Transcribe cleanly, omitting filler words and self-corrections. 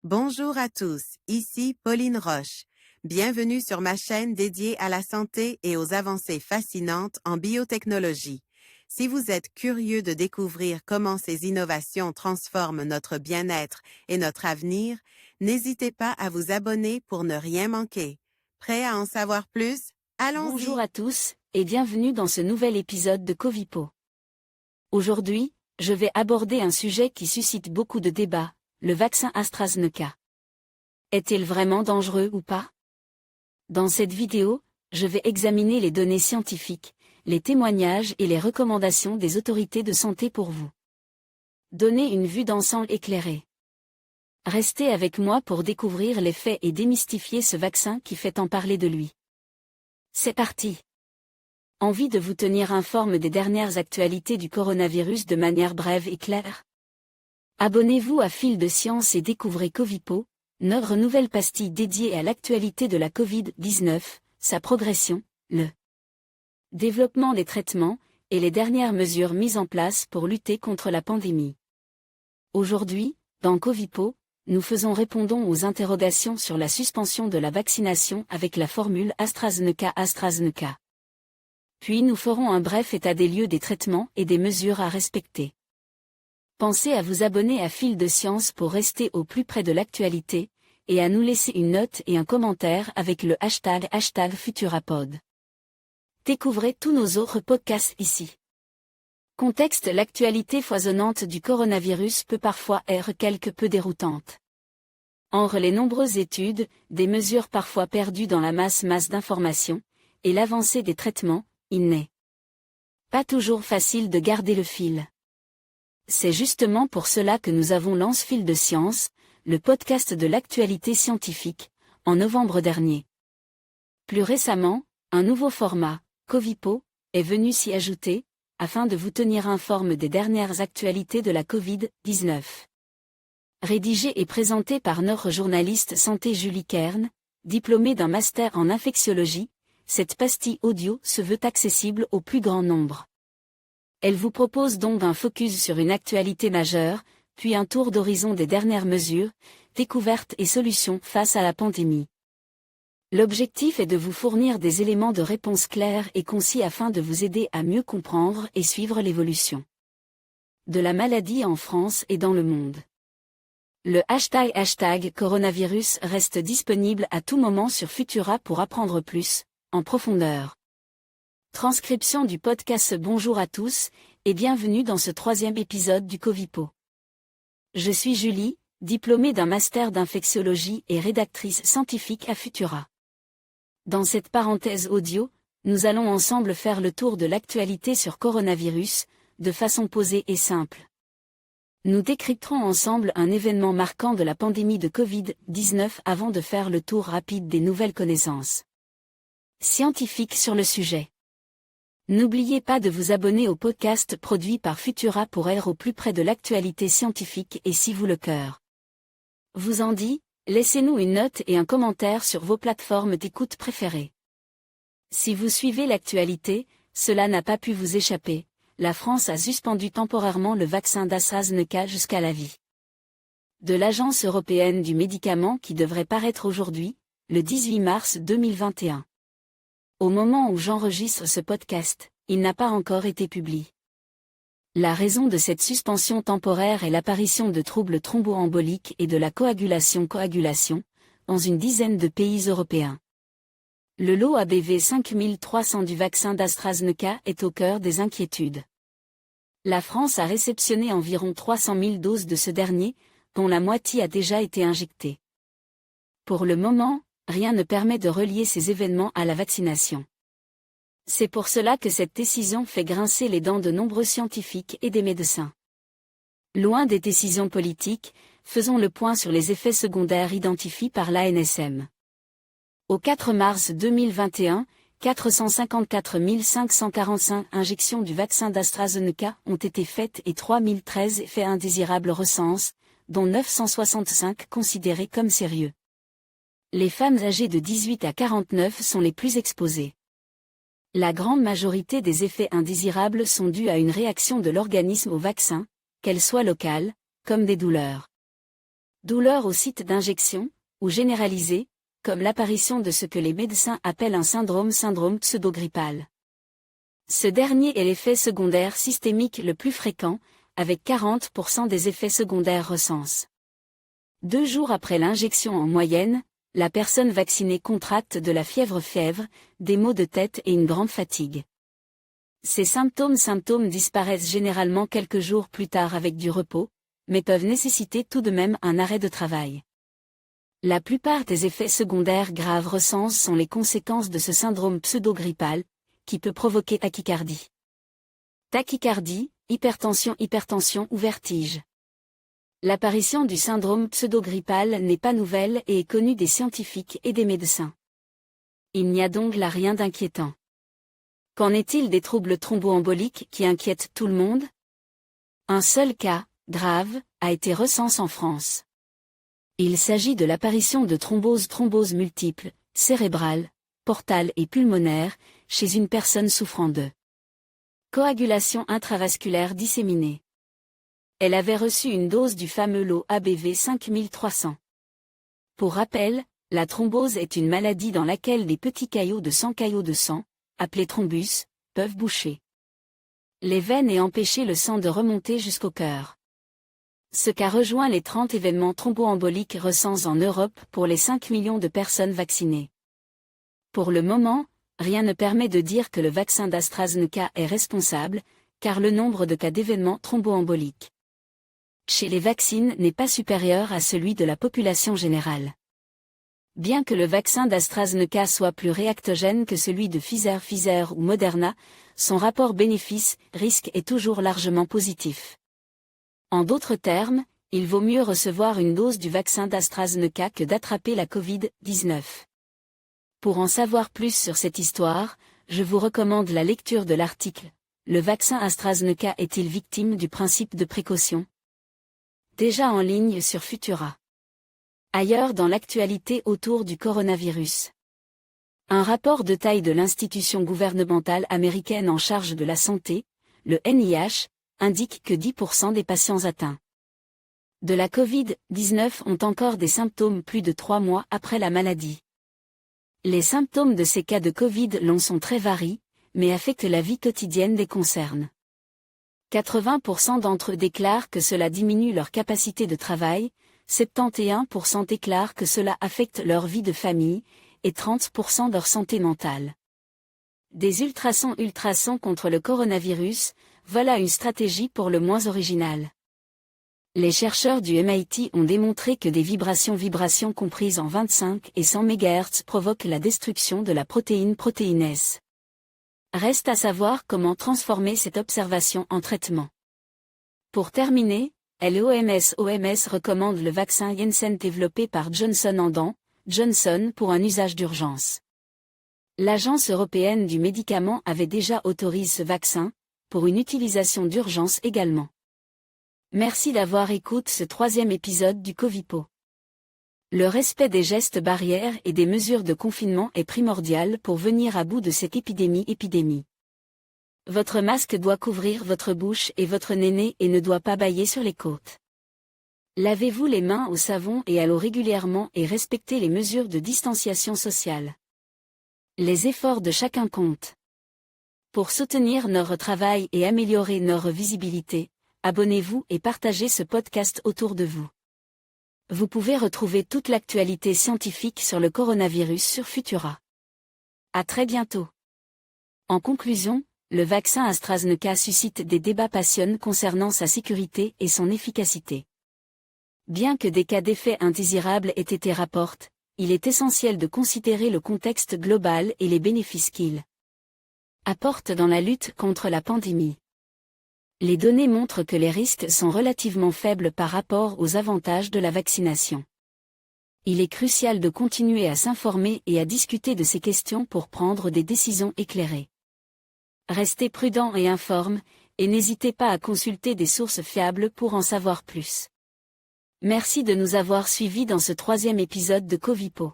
Bonjour à tous, ici Pauline Roche. Bienvenue sur ma chaîne dédiée à la santé et aux avancées fascinantes en biotechnologie. Si vous êtes curieux de découvrir comment ces innovations transforment notre bien-être et notre avenir, n'hésitez pas à vous abonner pour ne rien manquer. Prêt à en savoir plus? Bonjour Allons-y! à tous, et bienvenue dans ce nouvel épisode de Covipo. Aujourd'hui, je vais aborder un sujet qui suscite beaucoup de débats, le vaccin AstraZeneca. Est-il vraiment dangereux ou pas? Dans cette vidéo, je vais examiner les données scientifiques, les témoignages et les recommandations des autorités de santé pour vous donner une vue d'ensemble éclairée. Restez avec moi pour découvrir les faits et démystifier ce vaccin qui fait tant parler de lui. C'est parti! Envie de vous tenir informé des dernières actualités du coronavirus de manière brève et claire? Abonnez-vous à Fil de Science et découvrez Covipo, notre nouvelle pastille dédiée à l'actualité de la Covid-19, sa progression, le développement des traitements, et les dernières mesures mises en place pour lutter contre la pandémie. Aujourd'hui, dans Covipo, nous répondons aux interrogations sur la suspension de la vaccination avec la formule AstraZeneca. Puis nous ferons un bref état des lieux des traitements et des mesures à respecter. Pensez à vous abonner à Fil de Science pour rester au plus près de l'actualité, et à nous laisser une note et un commentaire avec le hashtag Futurapod. Découvrez tous nos autres podcasts ici. Contexte: l'actualité foisonnante du coronavirus peut parfois être quelque peu déroutante. Entre les nombreuses études, des mesures parfois perdues dans la masse d'informations, et l'avancée des traitements, il n'est pas toujours facile de garder le fil. C'est justement pour cela que nous avons lancé Fil de Science, le podcast de l'actualité scientifique, en novembre dernier. Plus récemment, un nouveau format, Covipo, est venu s'y ajouter, afin de vous tenir informé des dernières actualités de la Covid-19. Rédigé et présenté par notre journaliste santé Julie Kern, diplômée d'un master en infectiologie, cette pastille audio se veut accessible au plus grand nombre. Elle vous propose donc un focus sur une actualité majeure, puis un tour d'horizon des dernières mesures, découvertes et solutions face à la pandémie. L'objectif est de vous fournir des éléments de réponse clairs et concis afin de vous aider à mieux comprendre et suivre l'évolution de la maladie en France et dans le monde. Le hashtag coronavirus reste disponible à tout moment sur Futura pour apprendre plus, en profondeur. Transcription du podcast. Bonjour à tous, et bienvenue dans ce 3e épisode du Covipo. Je suis Julie, diplômée d'un master d'infectiologie et rédactrice scientifique à Futura. Dans cette parenthèse audio, nous allons ensemble faire le tour de l'actualité sur coronavirus, de façon posée et simple. Nous décrypterons ensemble un événement marquant de la pandémie de Covid-19 avant de faire le tour rapide des nouvelles connaissances scientifiques sur le sujet. N'oubliez pas de vous abonner au podcast produit par Futura pour être au plus près de l'actualité scientifique et si vous le cœur vous en dit, laissez-nous une note et un commentaire sur vos plateformes d'écoute préférées. Si vous suivez l'actualité, cela n'a pas pu vous échapper, la France a suspendu temporairement le vaccin d'AstraZeneca jusqu'à l'avis de l'Agence européenne du médicament qui devrait paraître aujourd'hui, le 18 mars 2021. Au moment où j'enregistre ce podcast, il n'a pas encore été publié. La raison de cette suspension temporaire est l'apparition de troubles thromboemboliques et de la coagulation dans une dizaine de pays européens. Le lot ABV 5300 du vaccin d'AstraZeneca est au cœur des inquiétudes. La France a réceptionné environ 300 000 doses de ce dernier, dont la moitié a déjà été injectée. Pour le moment, rien ne permet de relier ces événements à la vaccination. C'est pour cela que cette décision fait grincer les dents de nombreux scientifiques et des médecins. Loin des décisions politiques, faisons le point sur les effets secondaires identifiés par l'ANSM. Au 4 mars 2021, 454 545 injections du vaccin d'AstraZeneca ont été faites et 3013 effets indésirables recensés, dont 965 considérés comme sérieux. Les femmes âgées de 18 à 49 sont les plus exposées. La grande majorité des effets indésirables sont dus à une réaction de l'organisme au vaccin, qu'elle soit locale, comme des douleurs douleur au site d'injection, ou généralisée, comme l'apparition de ce que les médecins appellent un syndrome pseudogrippal. Ce dernier est l'effet secondaire systémique le plus fréquent, avec 40% des effets secondaires recensés. 2 jours après l'injection en moyenne, la personne vaccinée contracte de la fièvre, des maux de tête et une grande fatigue. Ces symptômes disparaissent généralement quelques jours plus tard avec du repos, mais peuvent nécessiter tout de même un arrêt de travail. La plupart des effets secondaires graves recensés sont les conséquences de ce syndrome pseudogrippal, qui peut provoquer tachycardie. Tachycardie, hypertension ou vertige. L'apparition du syndrome pseudogrippal n'est pas nouvelle et est connue des scientifiques et des médecins. Il n'y a donc là rien d'inquiétant. Qu'en est-il des troubles thromboemboliques qui inquiètent tout le monde? Un seul cas, grave, a été recensé en France. Il s'agit de l'apparition de thromboses multiples, cérébrales, portales et pulmonaires, chez une personne souffrant de coagulation intravasculaire disséminée. Elle avait reçu une dose du fameux lot ABV 5300. Pour rappel, la thrombose est une maladie dans laquelle des petits caillots de sang, appelés thrombus, peuvent boucher les veines et empêcher le sang de remonter jusqu'au cœur. Ce qu'a rejoint les 30 événements thromboemboliques recensés en Europe pour les 5 millions de personnes vaccinées. Pour le moment, rien ne permet de dire que le vaccin d'AstraZeneca est responsable, car le nombre de cas d'événements thromboemboliques chez les vaccins n'est pas supérieur à celui de la population générale. Bien que le vaccin d'AstraZeneca soit plus réactogène que celui de Pfizer ou Moderna, son rapport bénéfice-risque est toujours largement positif. En d'autres termes, il vaut mieux recevoir une dose du vaccin d'AstraZeneca que d'attraper la Covid-19. Pour en savoir plus sur cette histoire, je vous recommande la lecture de l'article « Le vaccin AstraZeneca est-il victime du principe de précaution ?», déjà en ligne sur Futura. Ailleurs dans l'actualité autour du coronavirus. Un rapport de taille de l'institution gouvernementale américaine en charge de la santé, le NIH, indique que 10% des patients atteints de la Covid-19 ont encore des symptômes plus de 3 mois après la maladie. Les symptômes de ces cas de Covid long sont très variés, mais affectent la vie quotidienne des concernés. 80% d'entre eux déclarent que cela diminue leur capacité de travail, 71% déclarent que cela affecte leur vie de famille, et 30% leur santé mentale. Des ultrasons contre le coronavirus, voilà une stratégie pour le moins originale. Les chercheurs du MIT ont démontré que des vibrations comprises en 25 et 100 MHz provoquent la destruction de la protéinase. Reste à savoir comment transformer cette observation en traitement. Pour terminer, l'OMS recommande le vaccin Janssen développé par Johnson & Johnson pour un usage d'urgence. L'Agence européenne du médicament avait déjà autorisé ce vaccin, pour une utilisation d'urgence également. Merci d'avoir écouté ce 3e épisode du Covipo. Le respect des gestes barrières et des mesures de confinement est primordial pour venir à bout de cette épidémie. Votre masque doit couvrir votre bouche et votre nez et ne doit pas bâiller sur les côtes. Lavez-vous les mains au savon et à l'eau régulièrement et respectez les mesures de distanciation sociale. Les efforts de chacun comptent. Pour soutenir notre travail et améliorer notre visibilité, abonnez-vous et partagez ce podcast autour de vous. Vous pouvez retrouver toute l'actualité scientifique sur le coronavirus sur Futura. À très bientôt. En conclusion, le vaccin AstraZeneca suscite des débats passionnants concernant sa sécurité et son efficacité. Bien que des cas d'effets indésirables aient été rapportés, il est essentiel de considérer le contexte global et les bénéfices qu'il apporte dans la lutte contre la pandémie. Les données montrent que les risques sont relativement faibles par rapport aux avantages de la vaccination. Il est crucial de continuer à s'informer et à discuter de ces questions pour prendre des décisions éclairées. Restez prudents et informes, et n'hésitez pas à consulter des sources fiables pour en savoir plus. Merci de nous avoir suivis dans ce 3e épisode de Covipo.